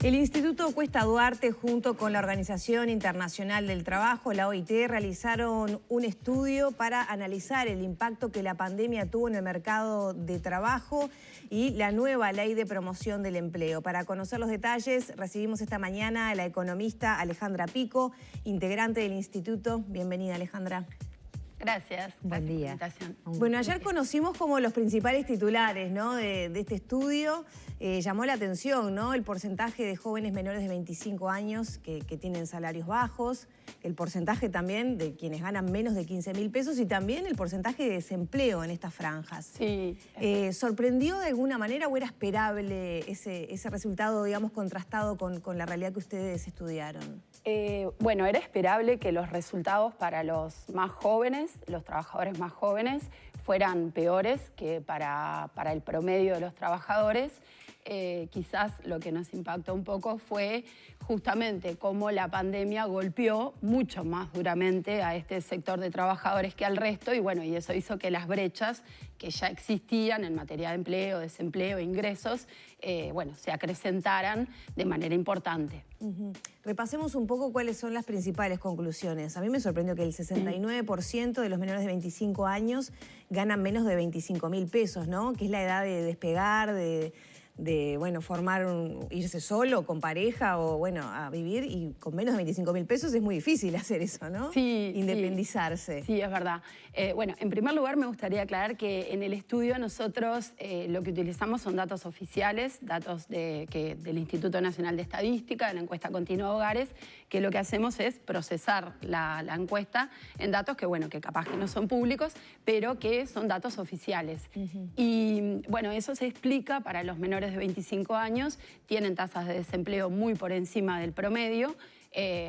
El Instituto Cuesta Duarte, junto con la Organización Internacional del Trabajo, la OIT, realizaron un estudio para analizar el impacto que la pandemia tuvo en el mercado de trabajo y la nueva ley de promoción del empleo. Para conocer los detalles, recibimos esta mañana a la economista Alejandra Pico, integrante del instituto. Bienvenida, Alejandra. Gracias. Buen día. Por la invitación. Bueno, ayer conocimos como los principales titulares, ¿no?, de este estudio. Llamó la atención, ¿no?, el porcentaje de jóvenes menores de 25 años que tienen salarios bajos, el porcentaje también de quienes ganan menos de 15.000 pesos y también el porcentaje de desempleo en estas franjas. Sí. ¿Sorprendió de alguna manera o era esperable ese resultado, digamos, contrastado con la realidad que ustedes estudiaron? Bueno, era esperable que los resultados para los más jóvenes, los trabajadores más jóvenes, fueran peores que para el promedio de los trabajadores. Quizás lo que nos impactó un poco fue justamente cómo la pandemia golpeó mucho más duramente a este sector de trabajadores que al resto, y bueno, y eso hizo que las brechas que ya existían en materia de empleo, desempleo, ingresos, bueno, se acrecentaran de manera importante. Repasemos un poco cuáles son las principales conclusiones. A mí me sorprendió que el 69% de los menores de 25 años ganan menos de 25.000 pesos, ¿no?, que es la edad de despegar, de bueno, irse solo, con pareja o, bueno, a vivir, y con menos de 25.000 pesos es muy difícil hacer eso, ¿no? Sí. Independizarse. Sí, es verdad. Bueno, en primer lugar me gustaría aclarar que en el estudio nosotros lo que utilizamos son datos oficiales, datos del Instituto Nacional de Estadística, de la encuesta continua de hogares, que lo que hacemos es procesar la encuesta en datos que, bueno, que capaz que no son públicos, pero que son datos oficiales. Y, bueno, eso se explica para los menores de 25 años, tienen tasas de desempleo muy por encima del promedio.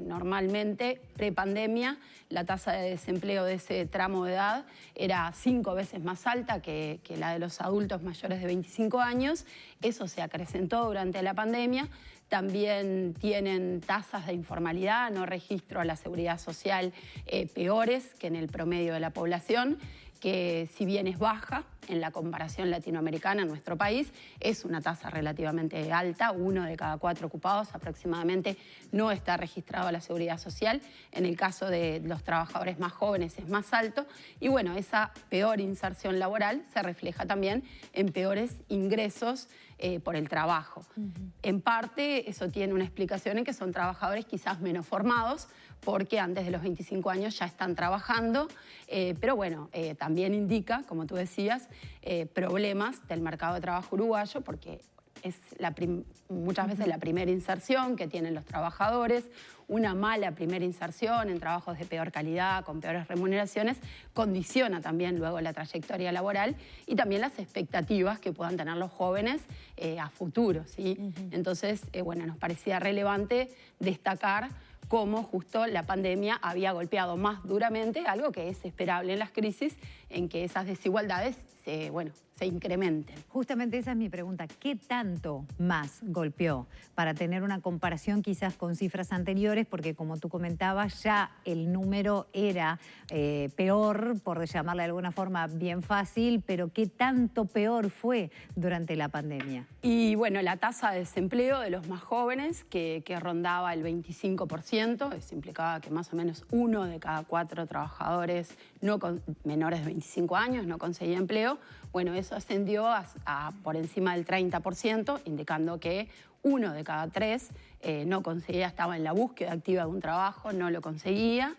Normalmente, prepandemia, la tasa de desempleo de ese tramo de edad era 5 veces más alta que la de los adultos mayores de 25 años. Eso se acrecentó durante la pandemia. También tienen tasas de informalidad, no registro a la seguridad social, peores que en el promedio de la población, que si bien es baja en la comparación latinoamericana en nuestro país, es una tasa relativamente alta. 1 de cada 4 ocupados aproximadamente no está registrado a la seguridad social. En el caso de los trabajadores más jóvenes es más alto. Y bueno, esa peor inserción laboral se refleja también en peores ingresos por el trabajo. En parte eso tiene una explicación en que son trabajadores quizás menos formados, porque antes de los 25 años ya están trabajando, pero bueno, también indica, como tú decías, problemas del mercado de trabajo uruguayo, porque es muchas veces la primera inserción que tienen los trabajadores. Una mala primera inserción en trabajos de peor calidad, con peores remuneraciones, condiciona también luego la trayectoria laboral y también las expectativas que puedan tener los jóvenes a futuro, ¿sí? Entonces, bueno, nos parecía relevante destacar cómo justo la pandemia había golpeado más duramente, algo que es esperable en las crisis, en que esas desigualdades se incrementen. Justamente esa es mi pregunta. ¿Qué tanto más golpeó? Para tener una comparación quizás con cifras anteriores, porque como tú comentabas, ya el número era peor, por llamarle de alguna forma bien fácil, pero ¿qué tanto peor fue durante la pandemia? Y bueno, la tasa de desempleo de los más jóvenes, que rondaba el 25%, eso implicaba que más o menos 1 de cada 4 trabajadores menores de 25 años no conseguía empleo. Bueno, eso ascendió a por encima del 30%, indicando que 1 de cada 3 no conseguía, estaba en la búsqueda activa de un trabajo, no lo conseguía.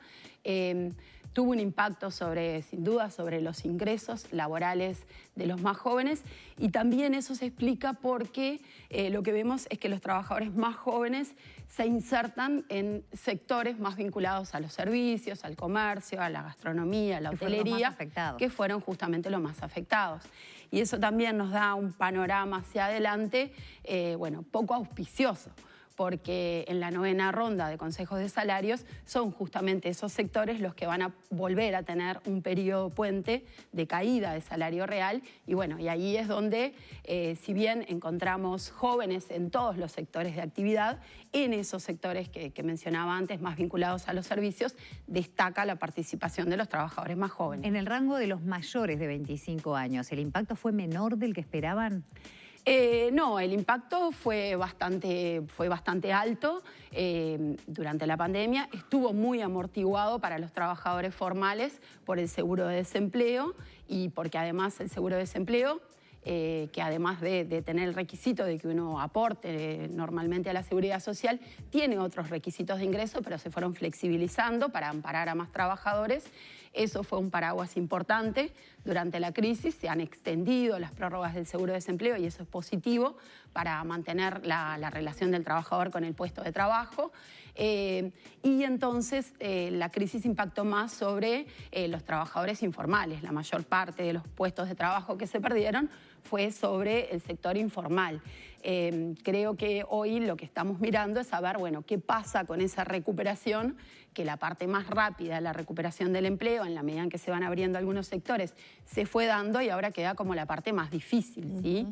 Tuvo un impacto sin duda sobre los ingresos laborales de los más jóvenes, y también eso se explica porque lo que vemos es que los trabajadores más jóvenes se insertan en sectores más vinculados a los servicios, al comercio, a la gastronomía, a la hotelería, que fueron justamente los más afectados. Y eso también nos da un panorama hacia adelante, bueno, poco auspicioso, porque en la 9ª ronda de consejos de salarios son justamente esos sectores los que van a volver a tener un periodo puente de caída de salario real. Y bueno, y ahí es donde, si bien encontramos jóvenes en todos los sectores de actividad, en esos sectores que mencionaba antes, más vinculados a los servicios, destaca la participación de los trabajadores más jóvenes. En el rango de los mayores de 25 años, ¿el impacto fue menor del que esperaban? No, el impacto fue bastante alto durante la pandemia. Estuvo muy amortiguado para los trabajadores formales por el seguro de desempleo y porque además el seguro de desempleo, que además de tener el requisito de que uno aporte normalmente a la seguridad social, tiene otros requisitos de ingreso, pero se fueron flexibilizando para amparar a más trabajadores. Eso fue un paraguas importante durante la crisis. Se han extendido las prórrogas del seguro de desempleo y eso es positivo para mantener la relación del trabajador con el puesto de trabajo. Y entonces la crisis impactó más sobre los trabajadores informales. La mayor parte de los puestos de trabajo que se perdieron fue sobre el sector informal. Creo que hoy lo que estamos mirando es saber, bueno, qué pasa con esa recuperación, que la parte más rápida de la recuperación del empleo, en la medida en que se van abriendo algunos sectores, se fue dando y ahora queda como la parte más difícil, ¿sí?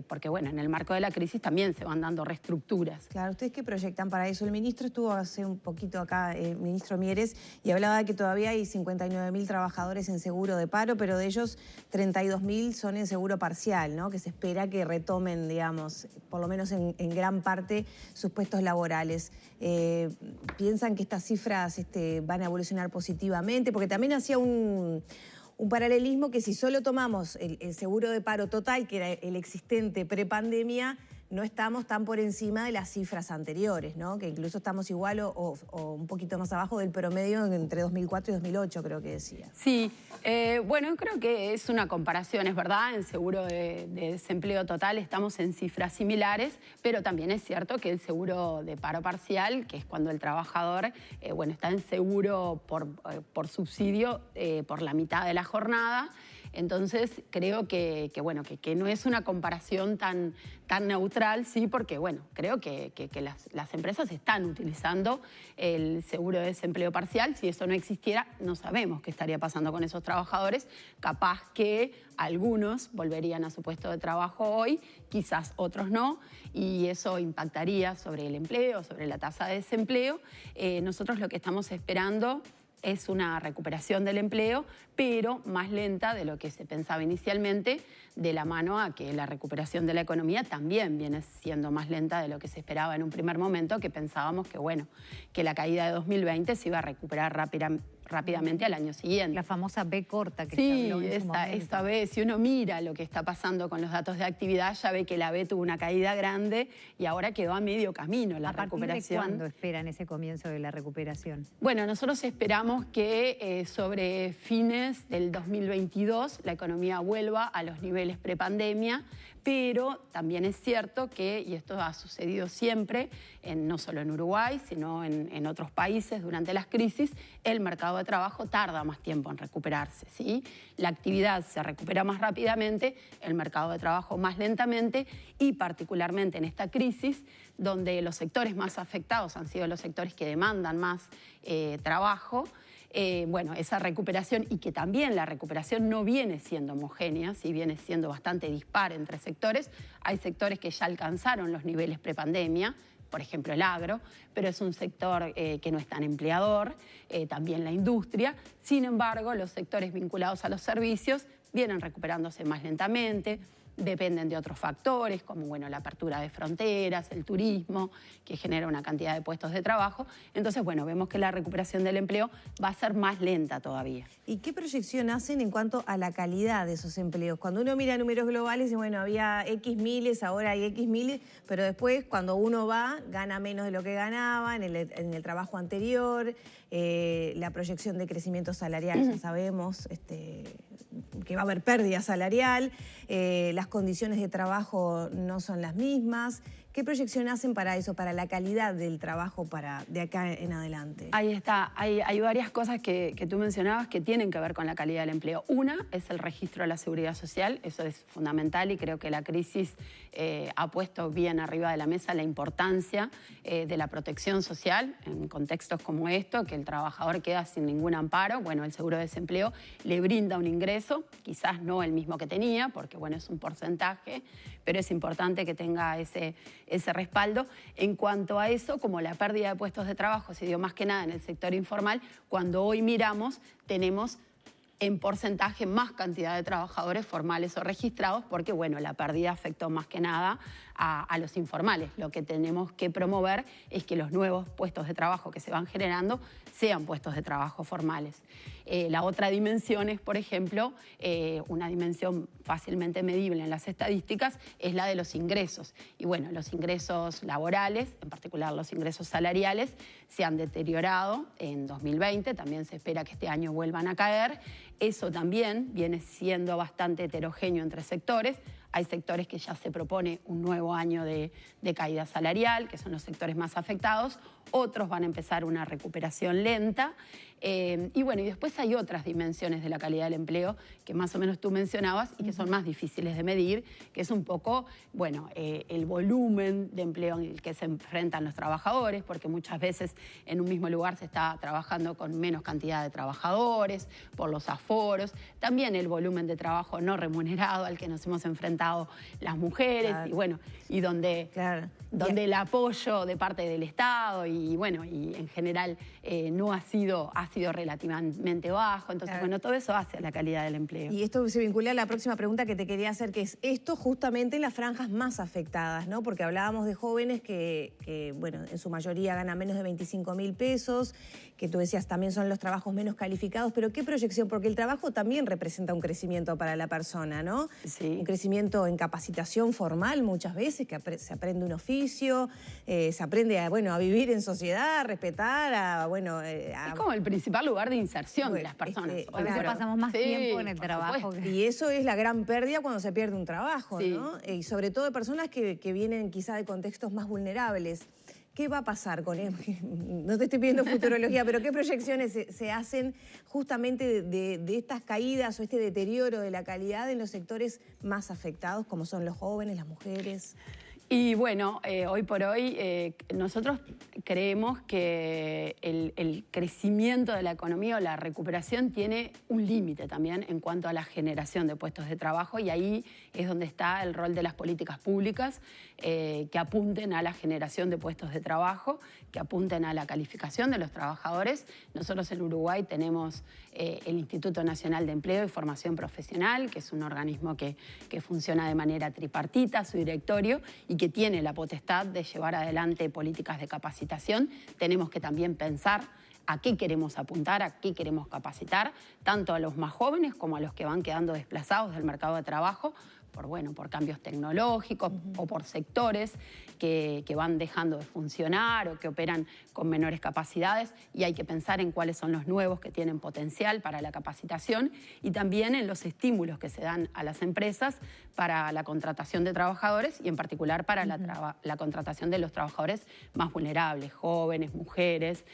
Porque bueno, en el marco de la crisis también se van dando reestructuras. Claro, ¿ustedes qué proyectan para eso? El ministro estuvo hace un poquito acá, el ministro Mieres, y hablaba de que todavía hay 59.000 trabajadores en seguro de paro, pero de ellos 32.000 son en seguro parcial, ¿no? Que se espera que retomen, digamos, por lo menos en gran parte, sus puestos laborales. ¿Piensan que estas cifras van a evolucionar positivamente? Porque también hacía un paralelismo que si solo tomamos el seguro de paro total, que era el existente prepandemia, no estamos tan por encima de las cifras anteriores, ¿no? Que incluso estamos igual o un poquito más abajo del promedio entre 2004 y 2008, creo que decía. Sí, bueno, creo que es una comparación, es verdad, en seguro de desempleo total estamos en cifras similares, pero también es cierto que el seguro de paro parcial, que es cuando el trabajador bueno, está en seguro por subsidio por la mitad de la jornada. Entonces creo que no es una comparación tan neutral, sí, porque bueno, creo que las empresas están utilizando el seguro de desempleo parcial. Si eso no existiera, no sabemos qué estaría pasando con esos trabajadores. Capaz que algunos volverían a su puesto de trabajo hoy, quizás otros no, y eso impactaría sobre el empleo, sobre la tasa de desempleo. Nosotros lo que estamos esperando es una recuperación del empleo, pero más lenta de lo que se pensaba inicialmente, de la mano a que la recuperación de la economía también viene siendo más lenta de lo que se esperaba en un primer momento, que pensábamos que, bueno, que la caída de 2020 se iba a recuperar rápidamente al año siguiente. La famosa B corta que sí, se habló en su momento. Esta vez, si uno mira lo que está pasando con los datos de actividad, ya ve que la B tuvo una caída grande y ahora quedó a medio camino la recuperación. ¿A partir de cuándo esperan ese comienzo de la recuperación? Bueno, nosotros esperamos que sobre fines del 2022 la economía vuelva a los niveles prepandemia, pero también es cierto que, y esto ha sucedido siempre, no solo en Uruguay, sino en otros países durante las crisis, el mercado de trabajo tarda más tiempo en recuperarse, ¿sí? La actividad se recupera más rápidamente, el mercado de trabajo más lentamente, y particularmente en esta crisis, donde los sectores más afectados han sido los sectores que demandan más trabajo. Bueno, esa recuperación, y que también la recuperación no viene siendo homogénea, sí viene siendo bastante dispar entre sectores. Hay sectores que ya alcanzaron los niveles prepandemia, por ejemplo el agro, pero es un sector que no es tan empleador, también la industria. Sin embargo, los sectores vinculados a los servicios vienen recuperándose más lentamente. Dependen de otros factores, como bueno, la apertura de fronteras, el turismo, que genera una cantidad de puestos de trabajo. Entonces, bueno, vemos que la recuperación del empleo va a ser más lenta todavía. ¿Y qué proyección hacen en cuanto a la calidad de esos empleos? Cuando uno mira números globales, y bueno, había X miles, ahora hay X miles, pero después cuando uno va, gana menos de lo que ganaba en el trabajo anterior, la proyección de crecimiento salarial, ya sabemos, que va a haber pérdida salarial, las condiciones de trabajo no son las mismas. ¿Qué proyección hacen para eso, para la calidad del trabajo de acá en adelante? Ahí está. Hay varias cosas que tú mencionabas que tienen que ver con la calidad del empleo. Una es el registro de la seguridad social. Eso es fundamental y creo que la crisis ha puesto bien arriba de la mesa la importancia de la protección social en contextos como esto, que el trabajador queda sin ningún amparo. Bueno, el seguro de desempleo le brinda un ingreso, quizás no el mismo que tenía, porque bueno, es un porcentaje, pero es importante que tenga ese respaldo. En cuanto a eso, como la pérdida de puestos de trabajo se dio más que nada en el sector informal, cuando hoy miramos tenemos en porcentaje más cantidad de trabajadores formales o registrados, porque bueno, la pérdida afectó más que nada a los informales. Lo que tenemos que promover es que los nuevos puestos de trabajo que se van generando sean puestos de trabajo formales. La otra dimensión es, por ejemplo, una dimensión fácilmente medible en las estadísticas, es la de los ingresos. Y bueno, los ingresos laborales, en particular los ingresos salariales, se han deteriorado en 2020, también se espera que este año vuelvan a caer. Eso también viene siendo bastante heterogéneo entre sectores. Hay sectores que ya se propone un nuevo año de caída salarial, que son los sectores más afectados. Otros van a empezar una recuperación lenta. Y bueno, y después hay otras dimensiones de la calidad del empleo que más o menos tú mencionabas y que son más difíciles de medir, que es un poco, bueno, el volumen de empleo en el que se enfrentan los trabajadores, porque muchas veces en un mismo lugar se está trabajando con menos cantidad de trabajadores, por los aforos. También el volumen de trabajo no remunerado al que nos hemos enfrentado las mujeres, claro. Y bueno, y donde el apoyo de parte del Estado y bueno, y en general no ha sido relativamente bajo. Entonces, bueno, todo eso hace a la calidad del empleo. Y esto se vincula a la próxima pregunta que te quería hacer, que es esto justamente en las franjas más afectadas, ¿no? Porque hablábamos de jóvenes que bueno, en su mayoría ganan menos de 25.000 pesos, que tú decías también son los trabajos menos calificados, pero ¿qué proyección? Porque el trabajo también representa un crecimiento para la persona, ¿no? Sí. Un crecimiento en capacitación formal muchas veces, que se aprende un oficio, se aprende a vivir en sociedad, a respetar, es como el principal lugar de inserción de las personas. Por eso pasamos más tiempo en el trabajo. Y eso es la gran pérdida cuando se pierde un trabajo, sí. ¿no? Y sobre todo de personas que vienen quizá de contextos más vulnerables. ¿Qué va a pasar con él? No te estoy pidiendo futurología, pero ¿qué proyecciones se hacen justamente de estas caídas o este deterioro de la calidad en los sectores más afectados, como son los jóvenes, las mujeres? Y bueno, hoy por hoy nosotros creemos que el crecimiento de la economía o la recuperación tiene un límite también en cuanto a la generación de puestos de trabajo, y ahí es donde está el rol de las políticas públicas que apunten a la generación de puestos de trabajo, que apunten a la calificación de los trabajadores. Nosotros en Uruguay tenemos el Instituto Nacional de Empleo y Formación Profesional, que es un organismo que funciona de manera tripartita, su directorio, y que tiene la potestad de llevar adelante políticas de capacitación. Tenemos que también pensar a qué queremos apuntar, a qué queremos capacitar, tanto a los más jóvenes como a los que van quedando desplazados del mercado de trabajo, por cambios tecnológicos o por sectores que van dejando de funcionar o que operan con menores capacidades, y hay que pensar en cuáles son los nuevos que tienen potencial para la capacitación, y también en los estímulos que se dan a las empresas para la contratación de trabajadores y en particular para la contratación de los trabajadores más vulnerables, jóvenes, mujeres,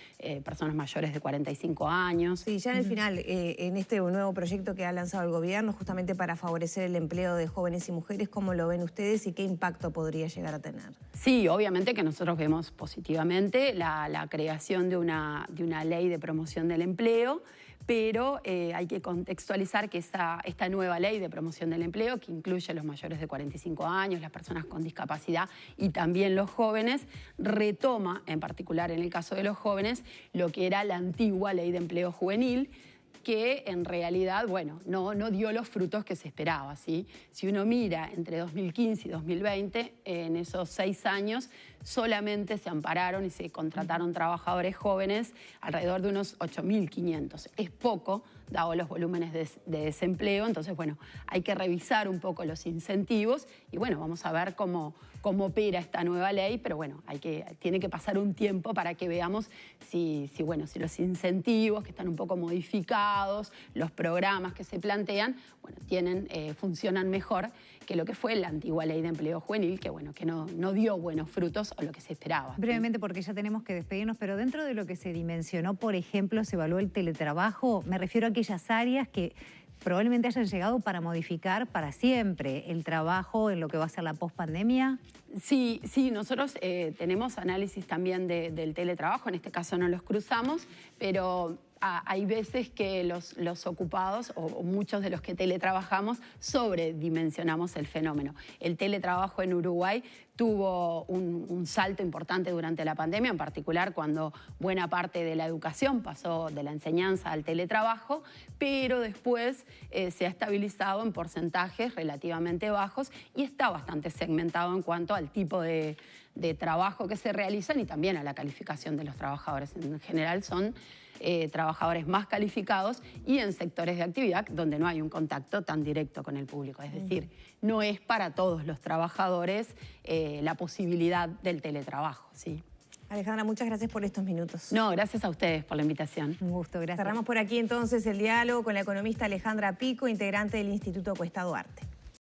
personas mayores de 45 años. Sí, ya en el final, en este nuevo proyecto que ha lanzado el gobierno justamente para favorecer el empleo de jóvenes y mujeres, ¿cómo lo ven ustedes y qué impacto podría llegar a tener? Sí, obviamente que nosotros vemos positivamente la creación de una ley de promoción del empleo, pero hay que contextualizar que esta nueva ley de promoción del empleo, que incluye a los mayores de 45 años, las personas con discapacidad y también los jóvenes, retoma, en particular en el caso de los jóvenes, lo que era la antigua ley de empleo juvenil, que en realidad, no dio los frutos que se esperaba, ¿sí? Si uno mira entre 2015 y 2020, en esos 6 años solamente se ampararon y se contrataron trabajadores jóvenes alrededor de unos 8.500. Es poco, dado los volúmenes de desempleo. Entonces, hay que revisar un poco los incentivos y, vamos a ver cómo opera esta nueva ley, pero tiene que pasar un tiempo para que veamos si los incentivos que están un poco modificados, los programas que se plantean, funcionan mejor que lo que fue la antigua ley de empleo juvenil, que no dio buenos frutos o lo que se esperaba. Brevemente, porque ya tenemos que despedirnos, pero dentro de lo que se dimensionó, por ejemplo, se evaluó el teletrabajo. Me refiero a aquellas áreas que probablemente hayan llegado para modificar para siempre el trabajo en lo que va a ser la pospandemia. Sí, nosotros tenemos análisis también del teletrabajo, en este caso no los cruzamos, pero hay veces que los ocupados o muchos de los que teletrabajamos sobredimensionamos el fenómeno. El teletrabajo en Uruguay tuvo un salto importante durante la pandemia, en particular cuando buena parte de la educación pasó de la enseñanza al teletrabajo, pero después se ha estabilizado en porcentajes relativamente bajos y está bastante segmentado en cuanto al tipo de trabajo que se realizan y también a la calificación de los trabajadores. En general son trabajadores más calificados y en sectores de actividad donde no hay un contacto tan directo con el público. Es decir, no es para todos los trabajadores la posibilidad del teletrabajo, ¿sí? Alejandra, muchas gracias por estos minutos. No, gracias a ustedes por la invitación. Un gusto, gracias. Cerramos por aquí entonces el diálogo con la economista Alejandra Pico, integrante del Instituto Cuesta Duarte.